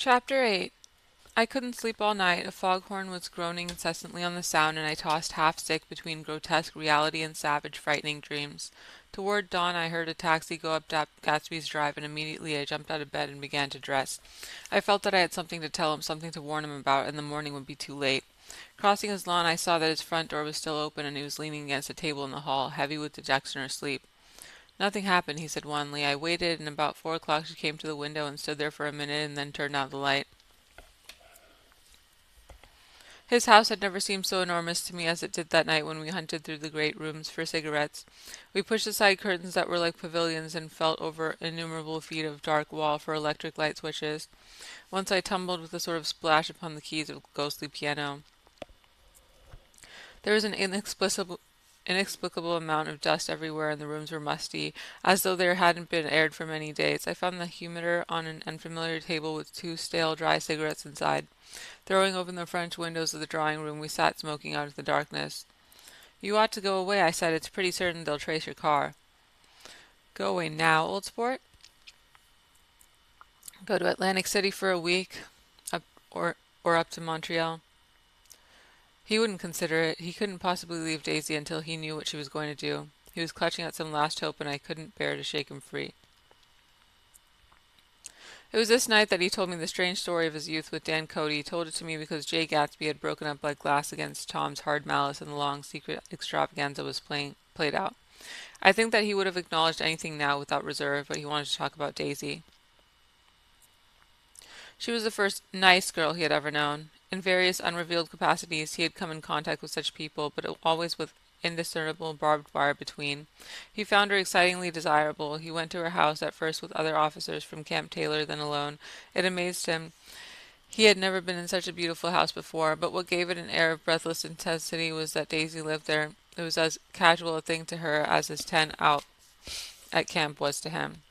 Chapter 8. I couldn't sleep all night. A foghorn was groaning incessantly on the sound, and I tossed half sick between grotesque reality and savage, frightening dreams. Toward dawn, I heard a taxi go up Gatsby's Drive, and immediately I jumped out of bed and began to dress. I felt that I had something to tell him, something to warn him about, and the morning would be too late. Crossing his lawn, I saw that his front door was still open, and he was leaning against a table in the hall, heavy with dejection or sleep. Nothing happened, he said wanly. I waited, and about 4 o'clock she came to the window and stood there for a minute and then turned out the light. His house had never seemed so enormous to me as it did that night when we hunted through the great rooms for cigarettes. We pushed aside curtains that were like pavilions and felt over innumerable feet of dark wall for electric light switches. Once I tumbled with a sort of splash upon the keys of a ghostly piano. There was an inexplicable amount of dust everywhere, and the rooms were musty, as though they hadn't been aired for many days. I found the humidor on an unfamiliar table with two stale, dry cigarettes inside. Throwing open the French windows of the drawing-room, we sat smoking out of the darkness. "You ought to go away," I said. "It's pretty certain they'll trace your car." "Go away now, old sport?" "Go to Atlantic City for a week, up or up to Montreal." He wouldn't consider it. He couldn't possibly leave Daisy until he knew what she was going to do. He was clutching at some last hope, and I couldn't bear to shake him free. It was this night that he told me the strange story of his youth with Dan Cody. He told it to me because Jay Gatsby had broken up like glass against Tom's hard malice, and the long, secret extravaganza was played out. I think that he would have acknowledged anything now without reserve, but he wanted to talk about Daisy. She was the first nice girl he had ever known. In various unrevealed capacities he had come in contact with such people, but always with indiscernible barbed wire between. He found her excitingly desirable. He went to her house, at first with other officers from Camp Taylor, then alone. It amazed him. He had never been in such a beautiful house before, but what gave it an air of breathless intensity was that Daisy lived there. It was as casual a thing to her as his tent out at camp was to him.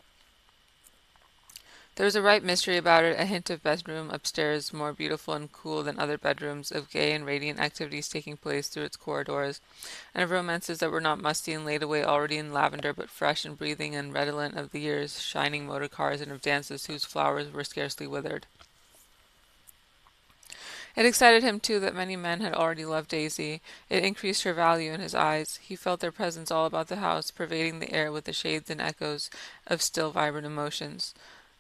There was a right mystery about it, a hint of bedroom upstairs more beautiful and cool than other bedrooms, of gay and radiant activities taking place through its corridors, and of romances that were not musty and laid away already in lavender, but fresh and breathing and redolent of the year's shining motor cars, and of dances whose flowers were scarcely withered. It excited him, too, that many men had already loved Daisy. It increased her value in his eyes. He felt their presence all about the house, pervading the air with the shades and echoes of still vibrant emotions.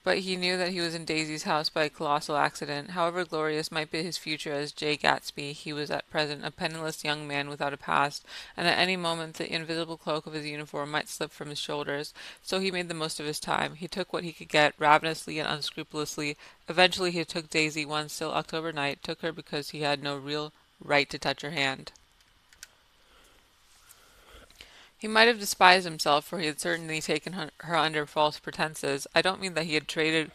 But he knew that he was in Daisy's house by a colossal accident. However glorious might be his future as Jay Gatsby, he was at present a penniless young man without a past, and at any moment the invisible cloak of his uniform might slip from his shoulders. So he made the most of his time. He took what he could get, ravenously and unscrupulously. Eventually he took Daisy one still October night, took her because he had no real right to touch her hand. He might have despised himself, for he had certainly taken her under false pretenses. I don't mean that he had traded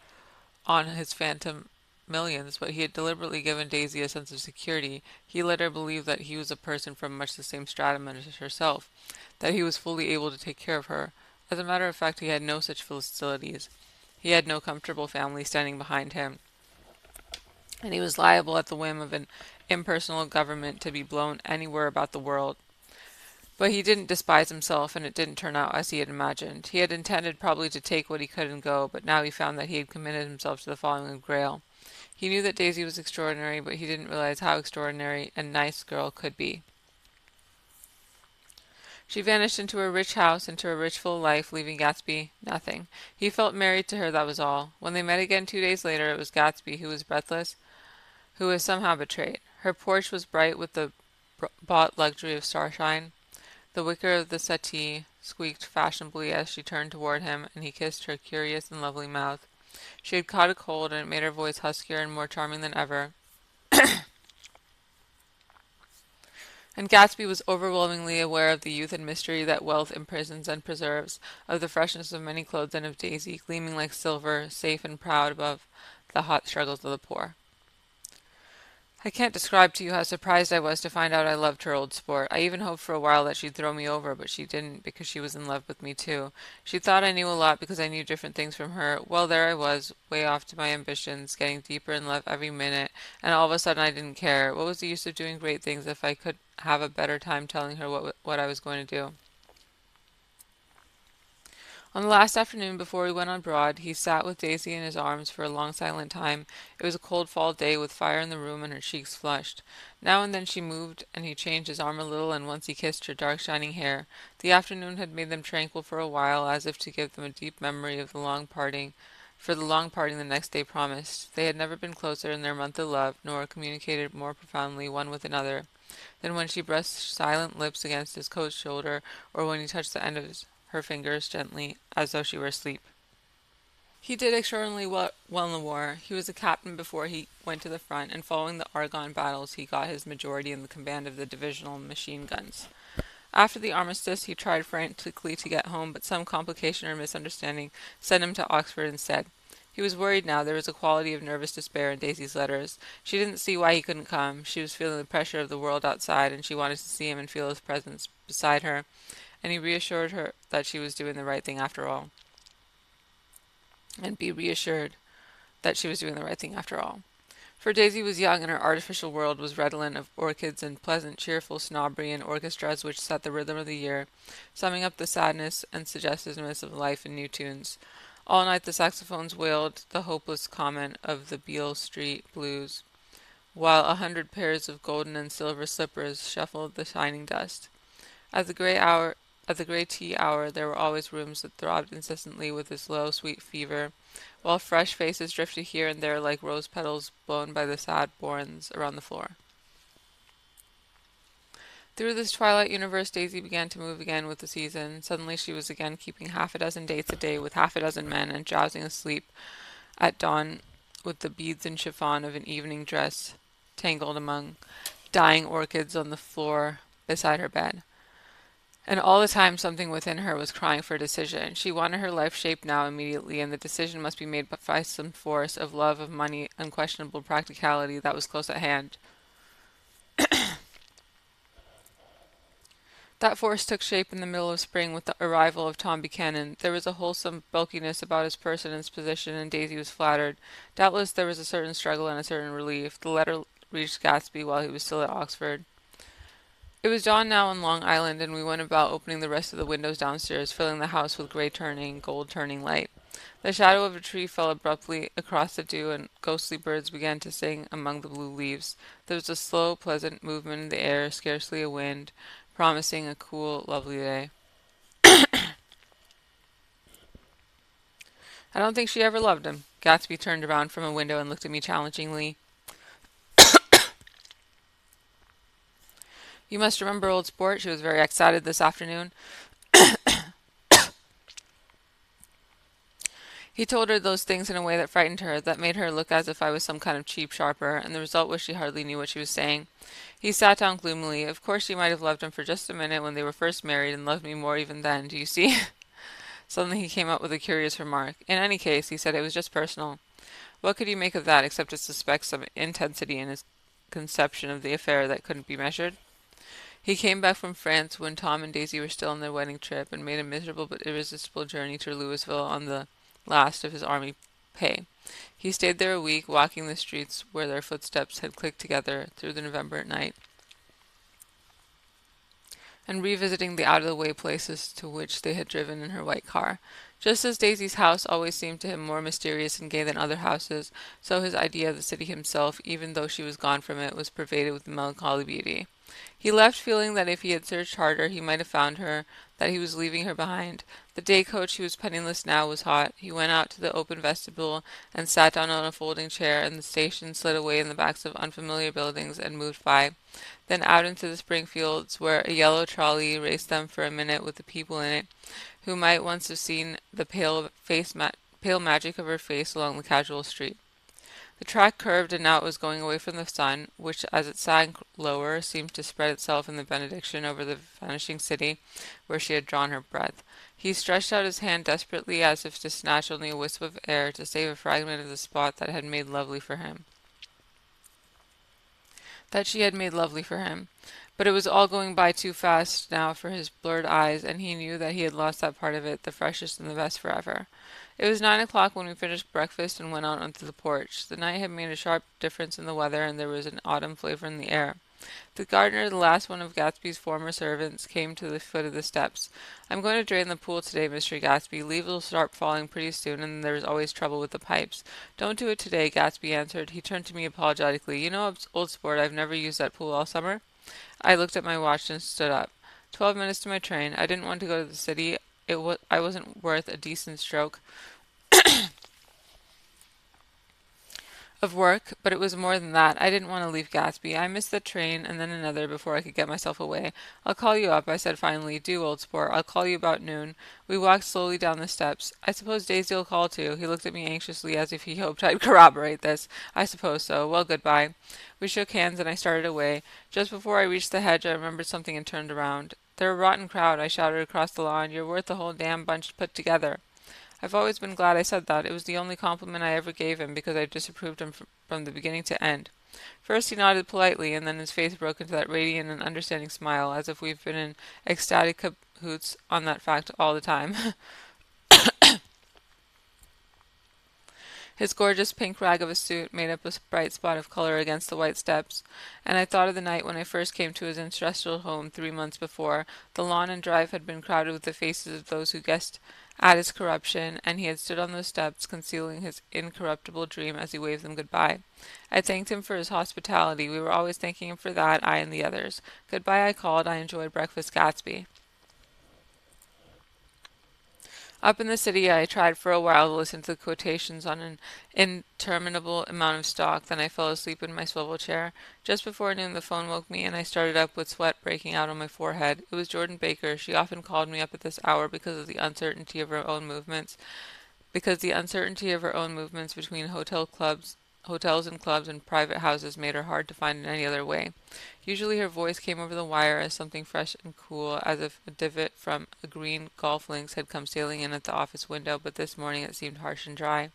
on his phantom millions, but he had deliberately given Daisy a sense of security. He let her believe that he was a person from much the same stratum as herself, that he was fully able to take care of her. As a matter of fact, he had no such facilities. He had no comfortable family standing behind him, and he was liable at the whim of an impersonal government to be blown anywhere about the world. But he didn't despise himself, and it didn't turn out as he had imagined. He had intended probably to take what he could and go, but now he found that he had committed himself to the following of Grail. He knew that Daisy was extraordinary, but he didn't realize how extraordinary a nice girl could be. She vanished into a rich house, into a rich full life, leaving Gatsby nothing. He felt married to her, that was all. When they met again 2 days later, it was Gatsby who was breathless, who was somehow betrayed. Her porch was bright with the bought luxury of starshine. The wicker of the settee squeaked fashionably as she turned toward him, and he kissed her curious and lovely mouth. She had caught a cold, and it made her voice huskier and more charming than ever. And Gatsby was overwhelmingly aware of the youth and mystery that wealth imprisons and preserves, of the freshness of many clothes, and of Daisy, gleaming like silver, safe and proud above the hot struggles of the poor. I can't describe to you how surprised I was to find out I loved her, old sport. I even hoped for a while that she'd throw me over, but she didn't, because she was in love with me too. She thought I knew a lot because I knew different things from her. Well, there I was, way off to my ambitions, getting deeper in love every minute, and all of a sudden I didn't care. What was the use of doing great things if I could have a better time telling her what I was going to do? On the last afternoon before we went abroad, he sat with Daisy in his arms for a long silent time. It was a cold fall day with fire in the room and her cheeks flushed. Now and then she moved, and he changed his arm a little, and once he kissed her dark shining hair. The afternoon had made them tranquil for a while, as if to give them a deep memory of the long parting, for the long parting the next day promised. They had never been closer in their month of love, nor communicated more profoundly one with another than when she pressed silent lips against his coat shoulder, or when he touched the end of her fingers gently, as though she were asleep. He did extraordinarily well in the war. He was a captain before he went to the front, and following the Argonne battles he got his majority in the command of the divisional machine guns. After the armistice he tried frantically to get home, but some complication or misunderstanding sent him to Oxford instead. He was worried now. There was a quality of nervous despair in Daisy's letters. She didn't see why he couldn't come. She was feeling the pressure of the world outside, and she wanted to see him and feel his presence beside her, and he reassured her that she was doing the right thing after all. And be reassured that she was doing the right thing after all. For Daisy was young, and her artificial world was redolent of orchids and pleasant, cheerful snobbery and orchestras which set the rhythm of the year, summing up the sadness and suggestiveness of life in new tunes. All night the saxophones wailed the hopeless comment of the Beale Street blues, while 100 pairs of golden and silver slippers shuffled the shining dust. At the grey tea hour, there were always rooms that throbbed incessantly with this low, sweet fever, while fresh faces drifted here and there like rose petals blown by the sad winds around the floor. Through this twilight universe, Daisy began to move again with the season. Suddenly she was again keeping half a dozen dates a day with half a dozen men, and drowsing asleep at dawn with the beads and chiffon of an evening dress tangled among dying orchids on the floor beside her bed. And all the time something within her was crying for a decision. She wanted her life shaped now immediately, and the decision must be made by some force of love, of money, unquestionable practicality that was close at hand. That force took shape in the middle of spring with the arrival of Tom Buchanan. There was a wholesome bulkiness about his person and his position, and Daisy was flattered. Doubtless there was a certain struggle and a certain relief. The letter reached Gatsby while he was still at Oxford. It was dawn now on Long Island, and we went about opening the rest of the windows downstairs, filling the house with gold turning light. The shadow of a tree fell abruptly across the dew, and ghostly birds began to sing among the blue leaves. There was a slow, pleasant movement in the air, scarcely a wind, promising a cool, lovely day. I don't think she ever loved him. Gatsby turned around from a window and looked at me challengingly. You must remember, old sport. She was very excited this afternoon. He told her those things in a way that frightened her, that made her look as if I was some kind of cheap sharper, and the result was she hardly knew what she was saying. He sat down gloomily. Of course she might have loved him for just a minute when they were first married, and loved me more even then, do you see? Suddenly he came up with a curious remark. In any case, he said, it was just personal. What could you make of that, except to suspect some intensity in his conception of the affair that couldn't be measured? He came back from France when Tom and Daisy were still on their wedding trip, and made a miserable but irresistible journey to Louisville on the last of his army pay. He stayed there a week, walking the streets where their footsteps had clicked together through the November night, and revisiting the out-of-the-way places to which they had driven in her white car. Just as Daisy's house always seemed to him more mysterious and gay than other houses, so his idea of the city himself, even though she was gone from it, was pervaded with melancholy beauty. He left feeling that if he had searched harder he might have found her, that he was leaving her behind. The day coach, he was penniless now, was hot. He went out to the open vestibule and sat down on a folding chair, and the station slid away in the backs of unfamiliar buildings and moved by. Then out into the spring fields, where a yellow trolley raced them for a minute with the people in it, who might once have seen the pale magic of her face along the casual street. The track curved, and now it was going away from the sun, which, as it sank lower, seemed to spread itself in the benediction over the vanishing city, where she had drawn her breath. He stretched out his hand desperately, as if to snatch only a wisp of air, to save a fragment of the spot that had made lovely for him. That she had made lovely for him. But it was all going by too fast now for his blurred eyes, and he knew that he had lost that part of it, the freshest and the best forever. It was 9 o'clock when we finished breakfast and went out onto the porch. The night had made a sharp difference in the weather, and there was an autumn flavor in the air. The gardener, the last one of Gatsby's former servants, came to the foot of the steps. "I'm going to drain the pool today, Mr. Gatsby. Leaves will start falling pretty soon, and there's always trouble with the pipes." "Don't do it today," Gatsby answered. He turned to me apologetically. "You know, old sport, I've never used that pool all summer." I looked at my watch and stood up. 12 minutes to my train. I didn't want to go to the city. I wasn't worth a decent stroke of work, but it was more than that. I didn't want to leave Gatsby. I missed the train and then another before I could get myself away. "I'll call you up," I said finally. "Do, old sport. I'll call you about noon." We walked slowly down the steps. "I suppose Daisy'll call too." He looked at me anxiously as if he hoped I'd corroborate this. "I suppose so. Well, goodbye." We shook hands and I started away. Just before I reached the hedge, I remembered something and turned around. "They're a rotten crowd," I shouted across the lawn. "You're worth the whole damn bunch put together." I've always been glad I said that. It was the only compliment I ever gave him because I disapproved him from the beginning to end. First he nodded politely, and then his face broke into that radiant and understanding smile, as if we've been in ecstatic cahoots on that fact all the time. His gorgeous pink rag of a suit made up a bright spot of color against the white steps, and I thought of the night when I first came to his ancestral home 3 months before. The lawn and drive had been crowded with the faces of those who guessed at his corruption, and he had stood on those steps, concealing his incorruptible dream as he waved them good-bye. I thanked him for his hospitality. We were always thanking him for that, I and the others. Goodbye, I called. I enjoyed breakfast, Gatsby. Up in the city, I tried for a while to listen to the quotations on an interminable amount of stock. Then I fell asleep in my swivel chair. Just before noon, the phone woke me, and I started up with sweat breaking out on my forehead. It was Jordan Baker. She often called me up at this hour because the uncertainty of her own movements between hotels and clubs and private houses made her hard to find in any other way. Usually her voice came over the wire as something fresh and cool, as if a divot from a green golf links had come sailing in at the office window, but this morning it seemed harsh and dry.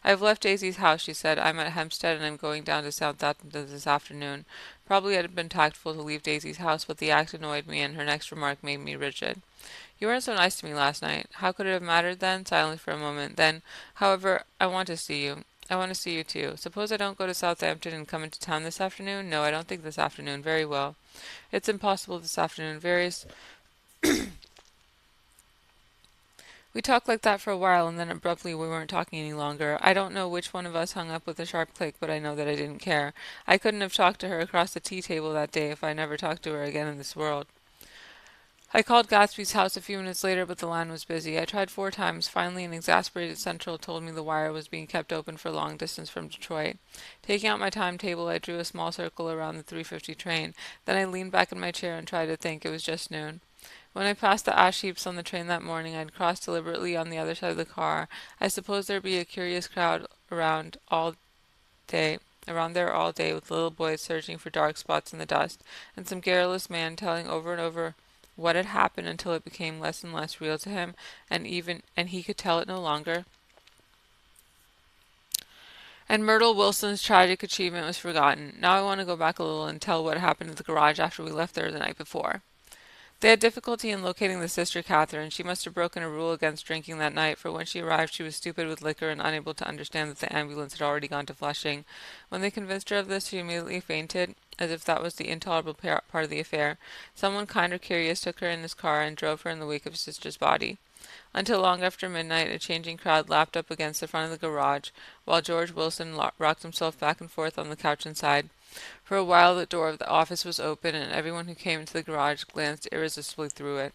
"I've left Daisy's house," she said. "I'm at Hempstead, and I'm going down to Southampton this afternoon." Probably it had been tactful to leave Daisy's house, but the act annoyed me, and her next remark made me rigid. "You weren't so nice to me last night." How could it have mattered then? Silence for a moment. Then, "However, I want to see you. I want to see you too. Suppose I don't go to Southampton and come into town this afternoon?" "No, I don't think this afternoon." "Very well." "It's impossible this afternoon. Various—" We talked like that for a while, and then abruptly we weren't talking any longer. I don't know which one of us hung up with a sharp click, but I know that I didn't care. I couldn't have talked to her across the tea table that day if I never talked to her again in this world. I called Gatsby's house a few minutes later, but the line was busy. I tried 4 times. Finally, an exasperated central told me the wire was being kept open for long distance from Detroit. Taking out my timetable, I drew a small circle around the 3:50 train. Then I leaned back in my chair and tried to think. It was just noon. When I passed the ash heaps on the train that morning, I'd crossed deliberately on the other side of the car. I suppose there'd be a curious crowd day, around there all day, with little boys searching for dark spots in the dust, and some garrulous man telling over and over what had happened until it became less and less real to him, and he could tell it no longer. And Myrtle Wilson's tragic achievement was forgotten. Now I want to go back a little and tell what happened at the garage after we left there the night before. They had difficulty in locating the sister Catherine. She must have broken a rule against drinking that night, for when she arrived she was stupid with liquor and unable to understand that the ambulance had already gone to Flushing. When they convinced her of this, she immediately fainted, as if that was the intolerable part of the affair. Someone kind or curious took her in his car and drove her in the wake of sister's body. Until long after midnight, a changing crowd lapped up against the front of the garage, while George Wilson rocked himself back and forth on the couch inside. For a while the door of the office was open, and everyone who came into the garage glanced irresistibly through it.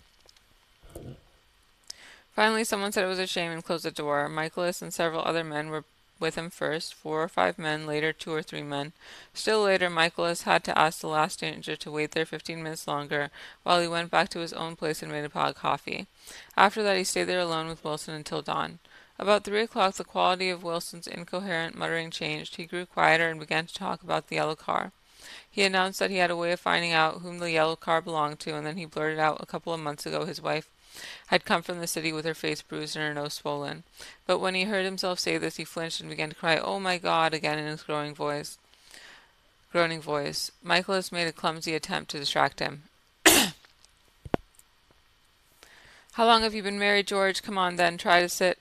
Finally someone said it was a shame and closed the door. Michaelis and several other men were with him first, 4 or 5 men, later 2 or 3 men. Still later, Michaelis had to ask the last stranger to wait there 15 minutes longer, while he went back to his own place and made a pot of coffee. After that he stayed there alone with Wilson until dawn. About 3 o'clock the quality of Wilson's incoherent muttering changed. He grew quieter and began to talk about the yellow car. He announced that he had a way of finding out whom the yellow car belonged to, and then he blurted out a couple of months ago his wife had come from the city with her face bruised and her nose swollen. But when he heard himself say this, he flinched and began to cry, "Oh, my God," again in his groaning voice. Michaelis made a clumsy attempt to distract him. "How long have you been married, George? Come on, then, try to sit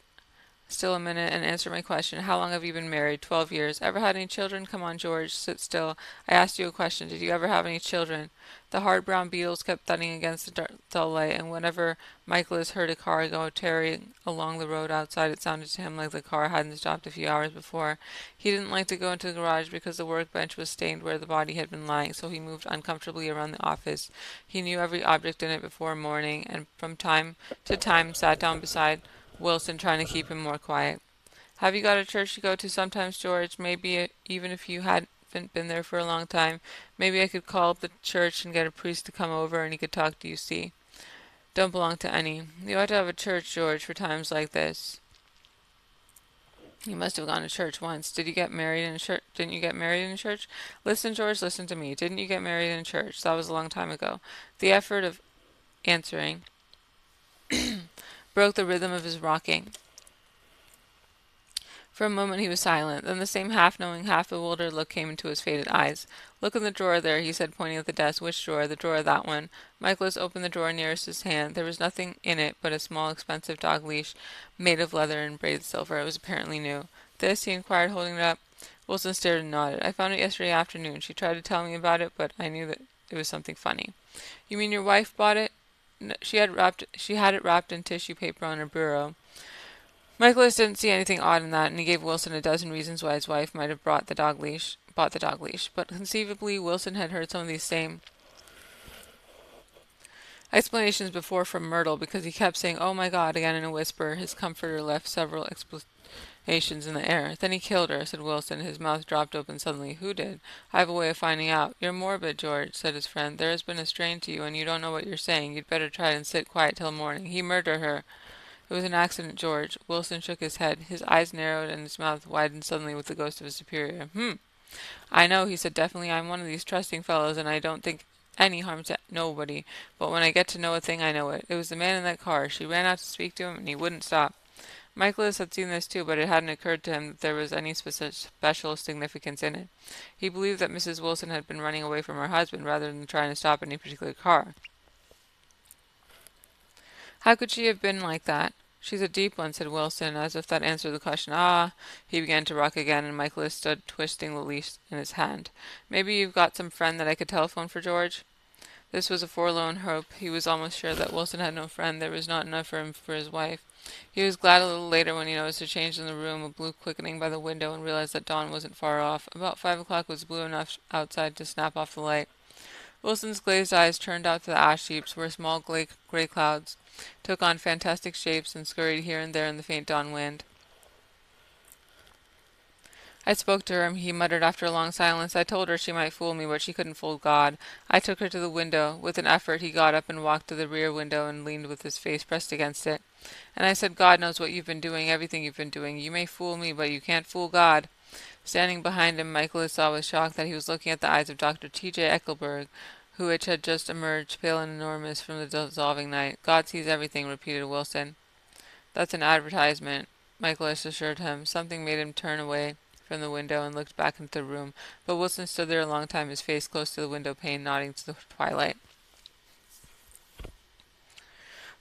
still a minute and answer my question. How long have you been married? 12 years. Ever had any children? Come on, George, sit still. I asked you a question. Did you ever have any children? The hard brown beetles kept thudding against the dull light, and whenever Michaelis heard a car go tearing along the road outside, it sounded to him like the car hadn't stopped a few hours before. He didn't like to go into the garage because the workbench was stained where the body had been lying, so he moved uncomfortably around the office. He knew every object in it before morning, and from time to time sat down beside Wilson, trying to keep him more quiet. Have you got a church you go to sometimes, George? Maybe even if you hadn't been there for a long time, maybe I could call up the church and get a priest to come over and he could talk to you, see? Don't belong to any. You ought to have a church, George, for times like this. You must have gone to church once. Did you get married in a church? Didn't you get married in a church? Listen, George, listen to me. Didn't you get married in a church? That was a long time ago. The effort of answering broke the rhythm of his rocking. For a moment he was silent. Then the same half-knowing, half-bewildered look came into his faded eyes. "Look in the drawer there," he said, pointing at the desk. "Which drawer?" "The drawer, that one." Michaelis opened the drawer nearest his hand. There was nothing in it but a small, expensive dog leash made of leather and braided silver. It was apparently new. "This?" he inquired, holding it up. Wilson stared and nodded. "I found it yesterday afternoon. She tried to tell me about it, but I knew that it was something funny." "You mean your wife bought it?" She had it wrapped in tissue paper on her bureau. Michaelis didn't see anything odd in that, and he gave Wilson a dozen reasons why his wife might have bought the dog leash. But conceivably, Wilson had heard some of these same explanations before from Myrtle, because he kept saying, "Oh my God," again in a whisper. His comforter left several explanations in the air. "Then he killed her," said Wilson. His mouth dropped open suddenly. "Who did?" "I have a way of finding out." "You're morbid, George," said his friend. "There has been a strain to you, and you don't know what you're saying. You'd better try and sit quiet till morning. He murdered her." "It was an accident, George." Wilson shook his head. His eyes narrowed and his mouth widened suddenly with the ghost of his superior. "I know," he said definitely. "I'm one of these trusting fellows, and I don't think any harm to nobody. But when I get to know a thing, I know it. It was the man in that car. She ran out to speak to him, and he wouldn't stop." Michaelis had seen this too, but it hadn't occurred to him that there was any special significance in it. He believed that Mrs. Wilson had been running away from her husband rather than trying to stop any particular car. "How could she have been like that?" "She's a deep one," said Wilson, as if that answered the question. "Ah!" He began to rock again, and Michaelis stood twisting the leash in his hand. "Maybe you've got some friend that I could telephone for George?" This was a forlorn hope. He was almost sure that Wilson had no friend. There was not enough for him for his wife. He was glad a little later when he noticed a change in the room, a blue quickening by the window, and realized that dawn wasn't far off. About 5 o'clock was blue enough outside to snap off the light. Wilson's glazed eyes turned out to the ash heaps, where small gray clouds took on fantastic shapes and scurried here and there in the faint dawn wind. "I spoke to her," he muttered after a long silence. "I told her she might fool me, but she couldn't fool God. I took her to the window." With an effort he got up and walked to the rear window and leaned with his face pressed against it. "And I said, God knows what you've been doing, everything you've been doing. You may fool me, but you can't fool God." Standing behind him, Michaelis saw with shock that he was looking at the eyes of Dr. T.J. Eckelberg, which had just emerged, pale and enormous, from the dissolving night. "God sees everything," repeated Wilson. "That's an advertisement," Michaelis assured him. Something made him turn away from the window and looked back into the room, but Wilson stood there a long time, his face close to the window pane, nodding to the twilight.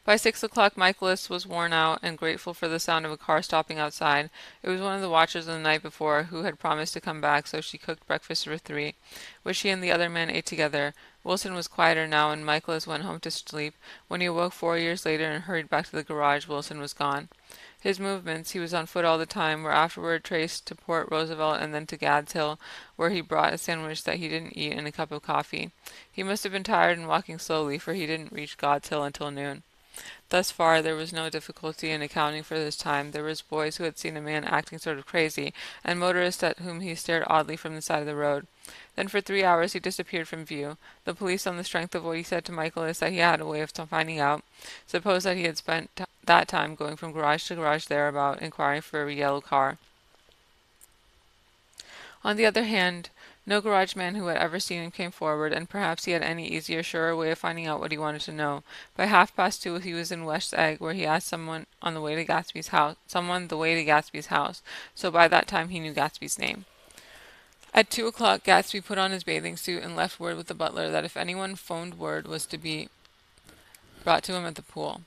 By 6 o'clock Michaelis was worn out and grateful for the sound of a car stopping outside. It was one of the watchers of the night before, who had promised to come back, so she cooked breakfast for three, which he and the other men ate together. Wilson was quieter now, and Michaelis went home to sleep. When he awoke 4 years later and hurried back to the garage, Wilson was gone. His movements, he was on foot all the time, were afterward traced to Port Roosevelt and then to Gad's Hill, where he brought a sandwich that he didn't eat and a cup of coffee. He must have been tired and walking slowly, for he didn't reach God's Hill until noon. Thus far there was no difficulty in accounting for this time. There was boys who had seen a man acting sort of crazy, and motorists at whom he stared oddly from the side of the road. Then for 3 hours he disappeared from view. The police, on the strength of what he said to Michaelis that he had a way of finding out, supposed that he had spent that time going from garage to garage thereabout, inquiring for a yellow car. On the other hand, no garage man who had ever seen him came forward, and perhaps he had any easier, surer way of finding out what he wanted to know. By 2:30 he was in West's Egg, where he asked someone the way to Gatsby's house, so by that time he knew Gatsby's name. At 2 o'clock Gatsby put on his bathing suit and left word with the butler that if anyone phoned word was to be brought to him at the pool.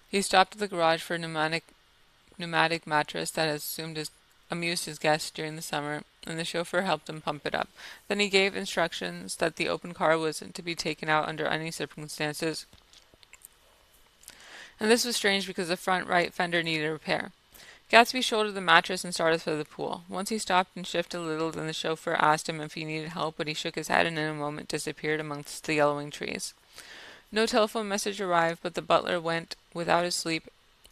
He stopped at the garage for a pneumatic mattress that had amused his guests during the summer, and the chauffeur helped him pump it up. Then he gave instructions that the open car wasn't to be taken out under any circumstances, and this was strange because the front right fender needed repair. Gatsby shouldered the mattress and started for the pool. Once he stopped and shifted a little, then the chauffeur asked him if he needed help, but he shook his head and in a moment disappeared amongst the yellowing trees. No telephone message arrived, but the butler went without his sleep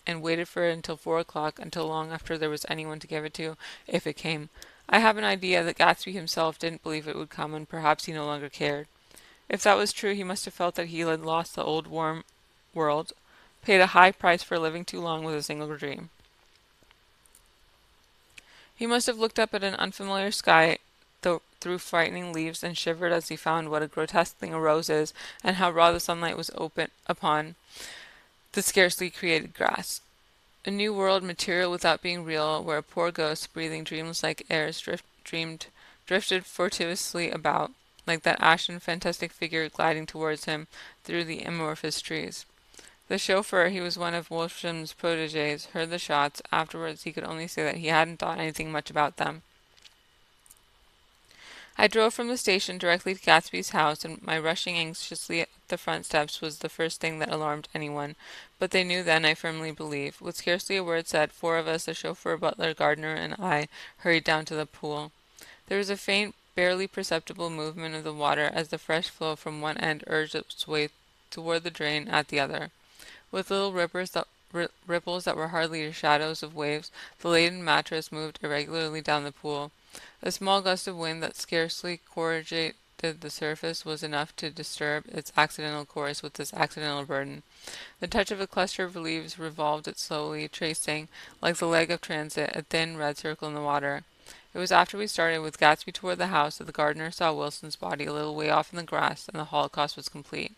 and waited for it until 4 o'clock, until long after there was anyone to give it to, if it came. I have an idea that Gatsby himself didn't believe it would come, and perhaps he no longer cared. If that was true, he must have felt that he had lost the old warm world, paid a high price for living too long with a single dream. He must have looked up at an unfamiliar sky through frightening leaves and shivered as he found what a grotesque thing a rose is, and how raw the sunlight was open upon the scarcely created grass. A new world, material without being real, where a poor ghost, breathing dreamless-like airs, drifted fortuitously about, like that ashen, fantastic figure gliding towards him through the amorphous trees. The chauffeur, he was one of Wolfsham's protégés, heard the shots. Afterwards he could only say that he hadn't thought anything much about them. I drove from the station directly to Gatsby's house, and my rushing anxiously up the front steps was the first thing that alarmed anyone. But they knew then, I firmly believe. With scarcely a word said, 4 of us, the chauffeur, butler, gardener, and I, hurried down to the pool. There was a faint, barely perceptible movement of the water as the fresh flow from one end urged its way toward the drain at the other. With little ripples that were hardly shadows of waves, the laden mattress moved irregularly down the pool. A small gust of wind that scarcely corrugated the surface was enough to disturb its accidental course with this accidental burden. The touch of a cluster of leaves revolved it slowly, tracing, like the leg of transit, a thin red circle in the water. It was after we started with Gatsby toward the house that the gardener saw Wilson's body a little way off in the grass, and the holocaust was complete.